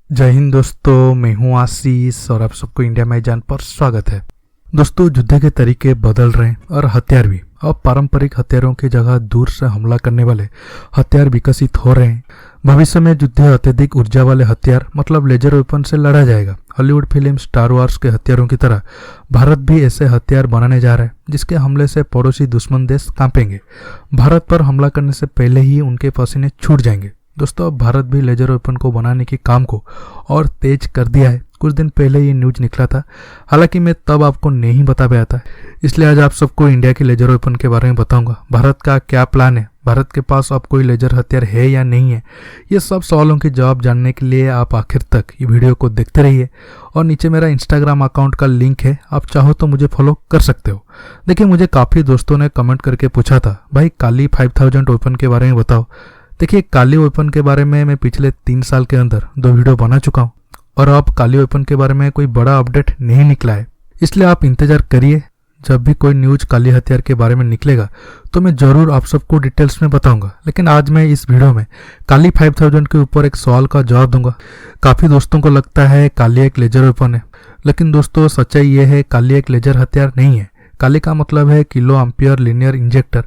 जय हिंद दोस्तों, मैं हूं आशीष और आप सबको इंडिया में जान पर स्वागत है। दोस्तों, युद्ध के तरीके बदल रहे हैं और हथियार भी। अब पारंपरिक हथियारों की जगह दूर से हमला करने वाले हथियार विकसित हो रहे हैं। भविष्य में युद्ध अत्यधिक ऊर्जा वाले हथियार मतलब लेजर वेपन से लड़ा जाएगा। हॉलीवुड फिल्म स्टार वार्स के हथियारों की तरह भारत भी ऐसे हथियार बनाने जा रहा है जिसके हमले से पड़ोसी दुश्मन देश कांपेंगे। भारत पर हमला करने से पहले ही उनके पसीने छूट जाएंगे। दोस्तों, अब भारत भी लेजर वेपन को बनाने के काम को और तेज कर दिया है। कुछ दिन पहले ये न्यूज निकला था, हालांकि मैं तब आपको नहीं बता पाया था, इसलिए आज आप सबको इंडिया के लेजर वेपन के बारे में बताऊंगा। भारत का क्या प्लान है, भारत के पास अब कोई लेजर हथियार है या नहीं है, ये सब सवालों के जवाब जानने के लिए आप आखिर तक ये वीडियो को देखते रहिए। और नीचे मेरा इंस्टाग्राम अकाउंट का लिंक है, आप चाहो तो मुझे फॉलो कर सकते हो। देखिए, मुझे काफ़ी दोस्तों ने कमेंट करके पूछा था, भाई काली 5000 वेपन के बारे में बताओ। देखिए, काली वेपन के बारे में मैं पिछले 3 साल के अंदर 2 वीडियो बना चुका हूँ और अब काली वेपन के बारे में कोई बड़ा अपडेट नहीं निकला है, इसलिए आप इंतजार करिए। जब भी कोई न्यूज काली हथियार के बारे में निकलेगा तो मैं जरूर आप सबको डिटेल्स में बताऊंगा। लेकिन आज मैं इस वीडियो में काली 5000 के ऊपर एक सवाल का जवाब दूंगा। काफ़ी दोस्तों को लगता है काली एक लेजर वेपन है, लेकिन दोस्तों सच्चाई ये है, काली एक लेजर हथियार नहीं है। काली का मतलब है किलो एम्पियर लीनियर इंजेक्टर।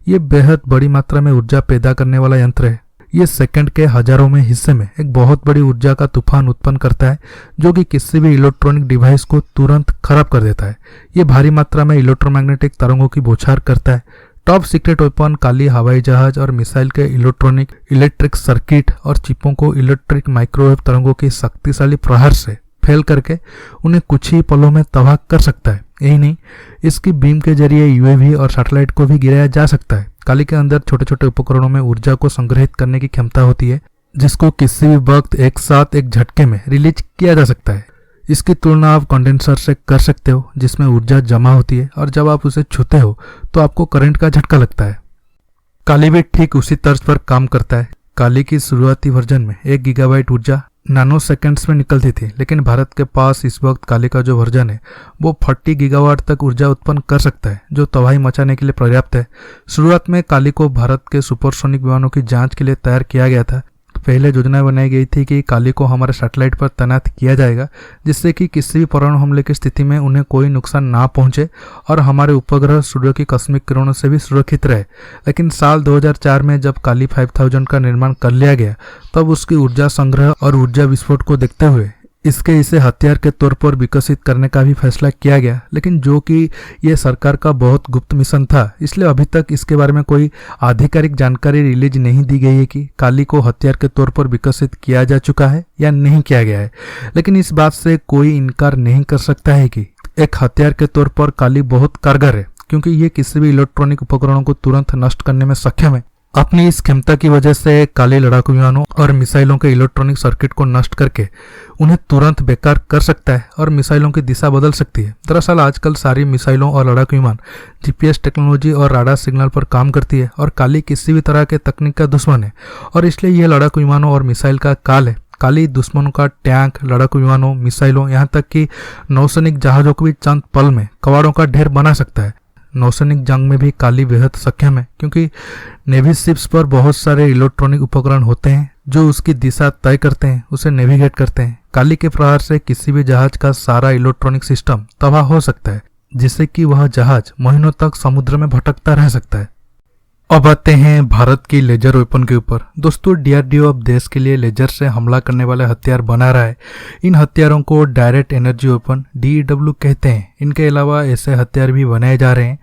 ये बेहद बड़ी मात्रा में ऊर्जा पैदा करने वाला यंत्र है। ये सेकंड के हजारों में हिस्से में एक बहुत बड़ी ऊर्जा का तूफान उत्पन्न करता है, जो कि किसी भी इलेक्ट्रॉनिक डिवाइस को तुरंत खराब कर देता है। ये भारी मात्रा में इलेक्ट्रोमैग्नेटिक तरंगों की बौछार करता है। टॉप सीक्रेट वेपन काली हवाई जहाज और मिसाइल के इलेक्ट्रिक सर्किट और चिपों को इलेक्ट्रिक माइक्रोवेव तरंगों की शक्तिशाली प्रहार से फेल करके उन्हें कुछ ही पलों में तबाह कर सकता है। यही नहीं, इसकी बीम के जरिए यूएवी और सैटेलाइट को भी गिराया जा सकता है। काली के अंदर छोटे छोटे उपकरणों में ऊर्जा को संग्रहित करने की क्षमता होती है, जिसको किसी भी वक्त एक साथ एक झटके में रिलीज किया जा सकता है। इसकी तुलना आप कंडेंसर से कर सकते हो, जिसमें ऊर्जा जमा होती है और जब आप उसे छूते हो तो आपको करंट का झटका लगता है। काली भी ठीक उसी तर्ज पर काम करता है। काली की शुरुआती वर्जन में 1 गीगाबाइट ऊर्जा नैनो सेकेंड्स में निकलती थी, लेकिन भारत के पास इस वक्त काली का जो वर्जन है वो 40 गीगावाट तक ऊर्जा उत्पन्न कर सकता है, जो तबाही मचाने के लिए पर्याप्त है। शुरुआत में काली को भारत के सुपरसोनिक विमानों की जांच के लिए तैयार किया गया था। पहले योजना बनाई गई थी कि काली को हमारे सैटेलाइट पर तैनात किया जाएगा, जिससे कि किसी भी परमाणु हमले की स्थिति में उन्हें कोई नुकसान ना पहुंचे और हमारे उपग्रह सूर्य की कॉस्मिक किरणों से भी सुरक्षित रहे। लेकिन साल 2004 में जब काली 5000 का निर्माण कर लिया गया, तब उसकी ऊर्जा संग्रह और ऊर्जा विस्फोट को देखते हुए इसे हथियार के तौर पर विकसित करने का भी फैसला किया गया, लेकिन जो कि ये सरकार का बहुत गुप्त मिशन था, इसलिए अभी तक इसके बारे में कोई आधिकारिक जानकारी रिलीज नहीं दी गई है कि काली को हथियार के तौर पर विकसित किया जा चुका है या नहीं किया गया है। लेकिन इस बात से कोई इनकार नहीं कर सकता है कि एक हथियार के तौर पर काली बहुत कारगर है, क्योंकि ये किसी भी इलेक्ट्रॉनिक उपकरणों को तुरंत नष्ट करने में सक्षम है। अपनी इस क्षमता की वजह से काली लड़ाकू विमानों और मिसाइलों के इलेक्ट्रॉनिक सर्किट को नष्ट करके उन्हें तुरंत बेकार कर सकता है और मिसाइलों की दिशा बदल सकती है। दरअसल आजकल सारी मिसाइलों और लड़ाकू विमान जीपीएस टेक्नोलॉजी और राडार सिग्नल पर काम करती है और काली किसी भी तरह के तकनीक का दुश्मन है और इसलिए यह लड़ाकू विमानों और मिसाइल का काल है। काली दुश्मनों का टैंक, लड़ाकू विमानों, मिसाइलों, यहाँ तक कि नौसैनिक जहाजों को भी चंद पल में कबाड़ों का ढेर बना सकता है। नौसैनिक जंग में भी काली बेहद सक्षम है, क्योंकि नेवी शिप्स पर बहुत सारे इलेक्ट्रॉनिक उपकरण होते हैं जो उसकी दिशा तय करते हैं, उसे नेविगेट करते हैं। काली के प्रहार से किसी भी जहाज का सारा इलेक्ट्रॉनिक सिस्टम तबाह हो सकता है, जिससे कि वह जहाज महीनों तक समुद्र में भटकता रह सकता है। अब आते हैं भारत की लेजर वेपन के ऊपर। दोस्तों, डीआरडीओ अब देश के लिए लेजर से हमला करने वाले हथियार बना रहा है। इन हथियारों को डायरेक्ट एनर्जी वेपन डीईडब्ल्यू कहते हैं। इनके अलावा ऐसे हथियार भी बनाए जा रहे हैं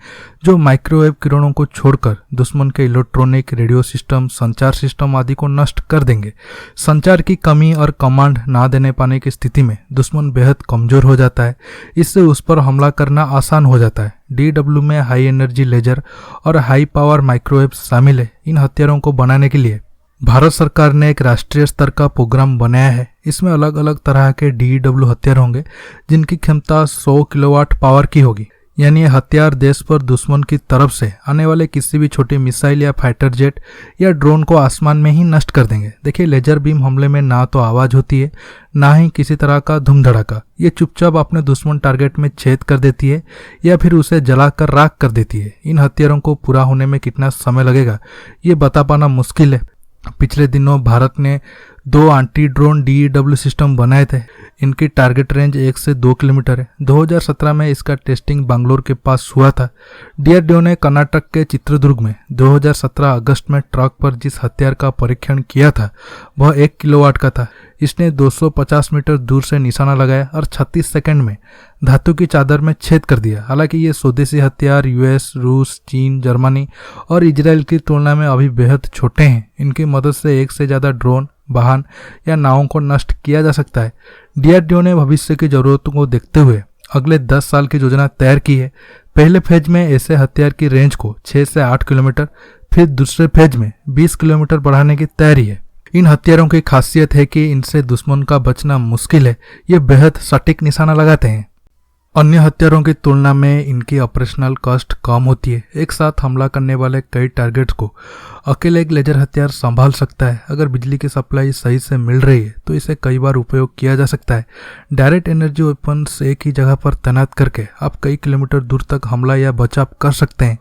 जो माइक्रोवेव किरणों को छोड़कर दुश्मन के इलेक्ट्रॉनिक, रेडियो सिस्टम, संचार सिस्टम आदि को नष्ट कर देंगे। संचार की कमी और कमांड ना देने पाने की स्थिति में दुश्मन बेहद कमजोर हो जाता है, इससे उस पर हमला करना आसान हो जाता है। डीडब्ल्यू में हाई एनर्जी लेजर और हाई पावर माइक्रोवेव शामिल है। इन हथियारों को बनाने के लिए भारत सरकार ने एक राष्ट्रीय स्तर का प्रोग्राम बनाया है। इसमें अलग अलग तरह के डीडब्ल्यू हथियार होंगे जिनकी क्षमता 100 किलोवाट पावर की होगी। यानी ये हथियार देश पर दुश्मन की तरफ से आने वाले किसी भी छोटे मिसाइल या फाइटर जेट या ड्रोन को आसमान में ही नष्ट कर देंगे। देखिए, लेजर बीम हमले में ना तो आवाज होती है, ना ही किसी तरह का धूम धड़ाका। ये चुपचाप अपने दुश्मन टारगेट में छेद कर देती है या फिर उसे जलाकर राख कर देती है। इन हथियारों को पूरा होने में कितना समय लगेगा ये बता पाना मुश्किल है। पिछले दिनों भारत ने दो एंटी ड्रोन DEW सिस्टम बनाए थे। इनकी टारगेट रेंज 1 से 2 किलोमीटर है। 2017 में इसका टेस्टिंग बैंगलोर के पास हुआ था। DRDO ने कर्नाटक के चित्रदुर्ग में 2017 अगस्त में ट्रक पर जिस हथियार का परीक्षण किया था वह 1 किलोवाट का था। इसने 250 मीटर दूर से निशाना लगाया और 36 सेकंड में धातु की चादर में छेद कर दिया। हालांकि ये स्वदेशी हथियार US, रूस, चीन, जर्मनी और इजराइल की तुलना में अभी बेहद छोटे हैं। इनकी मदद से एक से ज़्यादा ड्रोन, वाहन या नावों को नष्ट किया जा सकता है। DRDO ने भविष्य की जरूरतों को देखते हुए अगले 10 साल की योजना तैयार की है। पहले फेज में ऐसे हथियार की रेंज को 6 से 8 किलोमीटर, फिर दूसरे फेज में 20 किलोमीटर बढ़ाने की तैयारी है। इन हथियारों की खासियत है कि इनसे दुश्मन का बचना मुश्किल है। ये बेहद सटीक निशाना लगाते हैं। अन्य हथियारों की तुलना में इनकी ऑपरेशनल कॉस्ट कम होती है। एक साथ हमला करने वाले कई टारगेट्स को अकेले एक लेजर हथियार संभाल सकता है। अगर बिजली की सप्लाई सही से मिल रही है तो इसे कई बार उपयोग किया जा सकता है। डायरेक्ट एनर्जी वेपन्स एक ही जगह पर तैनात करके आप कई किलोमीटर दूर तक हमला या बचाव कर सकते हैं।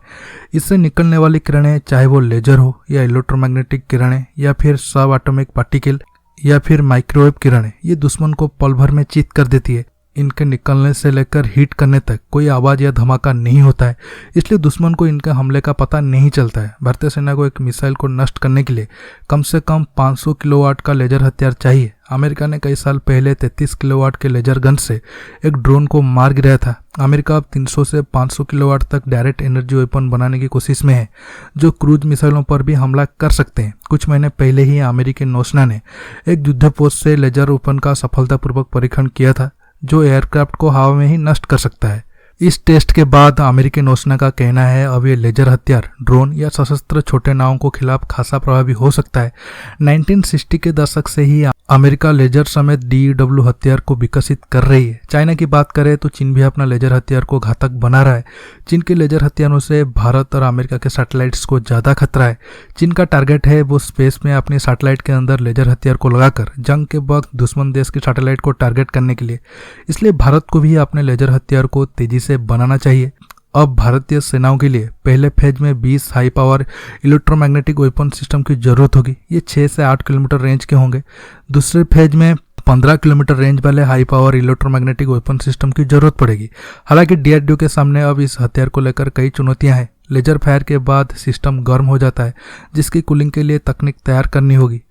इससे निकलने वाली किरणें, चाहे वो लेजर हो या इलेक्ट्रोमैग्नेटिक किरणें या फिर सब एटॉमिक पार्टिकल या फिर माइक्रोवेव किरणें, ये दुश्मन को पल भर में चीत कर देती है। इनके निकलने से लेकर हिट करने तक कोई आवाज़ या धमाका नहीं होता है, इसलिए दुश्मन को इनके हमले का पता नहीं चलता है। भारतीय सेना को एक मिसाइल को नष्ट करने के लिए कम से कम 500 किलोवाट का लेजर हथियार चाहिए। अमेरिका ने कई साल पहले 33 किलोवाट के लेजर गन से एक ड्रोन को मार गिराया था। अमेरिका अब 300 से 500 किलोवाट तक डायरेक्ट एनर्जी वेपन बनाने की कोशिश में है, जो क्रूज मिसाइलों पर भी हमला कर सकते हैं। कुछ महीने पहले ही अमेरिकी नौसेना ने एक युद्धपोत से लेजर वेपन का सफलतापूर्वक परीक्षण किया था, जो एयरक्राफ्ट को हवा में ही नष्ट कर सकता है। इस टेस्ट के बाद अमेरिकी नौसेना का कहना है अब ये लेजर हथियार ड्रोन या सशस्त्र छोटे नावों को खिलाफ खासा प्रभावी हो सकता है। 1960 के दशक से ही अमेरिका लेजर समेत DEW हथियार को विकसित कर रही है। चाइना की बात करें तो चीन भी अपना लेजर हथियार को घातक बना रहा है। चीन के लेजर हथियारों से भारत और अमेरिका के सैटेलाइट्स को ज़्यादा खतरा है। चीन का टारगेट है वो स्पेस में अपनी सैटेलाइट के अंदर लेजर हथियार को लगाकर जंग के वक्त दुश्मन देश की सैटेलाइट को टारगेट करने के लिए। इसलिए भारत को भी अपने लेजर हथियार को तेजी से बनाना चाहिए। अब भारतीय सेनाओं के लिए पहले फेज में 20 high power electromagnetic weapon system की जरूरत होगी। ये 6 से 8 किलोमीटर रेंज के होंगे। दूसरे फेज में 15 किलोमीटर रेंज वाले high power electromagnetic weapon system की जरूरत पड़ेगी। हालांकि DRDO के सामने अब इस हथियार को लेकर कई चुनौतियां हैं। लेजर फायर के बाद सिस्टम गर्म हो जाता है, जिसकी कूलिंग के लिए तकनीक तैयार करनी होगी।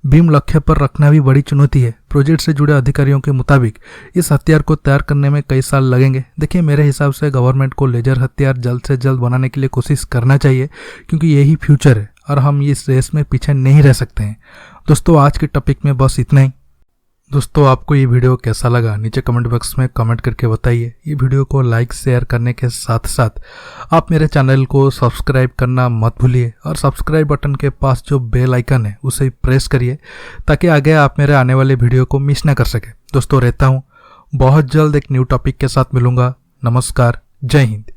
बीम लक्ष्य पर रखना भी बड़ी चुनौती है। प्रोजेक्ट से जुड़े अधिकारियों के मुताबिक इस हथियार को तैयार करने में कई साल लगेंगे। देखिए, मेरे हिसाब से गवर्नमेंट को लेजर हथियार जल्द से जल्द बनाने के लिए कोशिश करना चाहिए, क्योंकि यही फ्यूचर है और हम इस रेस में पीछे नहीं रह सकते हैं। दोस्तों, आज के टॉपिक में बस इतना ही। दोस्तों, आपको ये वीडियो कैसा लगा नीचे कमेंट बॉक्स में कमेंट करके बताइए। ये वीडियो को लाइक शेयर करने के साथ साथ आप मेरे चैनल को सब्सक्राइब करना मत भूलिए और सब्सक्राइब बटन के पास जो बेल आइकन है उसे प्रेस करिए, ताकि आगे आप मेरे आने वाले वीडियो को मिस ना कर सके। दोस्तों, रहता हूँ बहुत जल्द एक न्यू टॉपिक के साथ मिलूंगा। नमस्कार, जय हिंद।